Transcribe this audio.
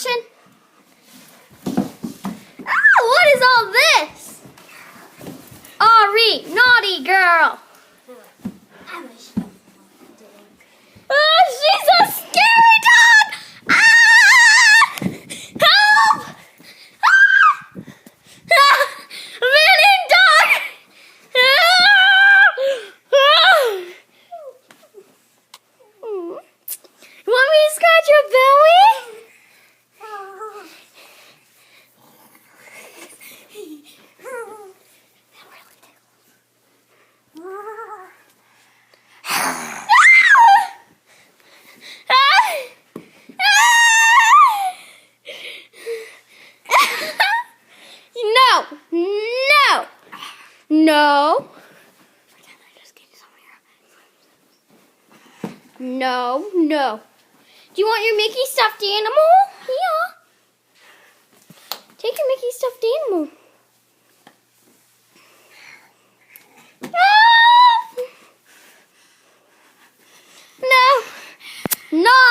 action. Ah, what is all this? Ari, naughty girl. Ah, she's a scary dog. Ah! Help! Ah! Ah! Running dog! Ah! Ah! You want me to scratch your belly? No. No, no. Do you want your Mickey stuffed animal? Yeah. Take your Mickey stuffed animal. Ah! No. No.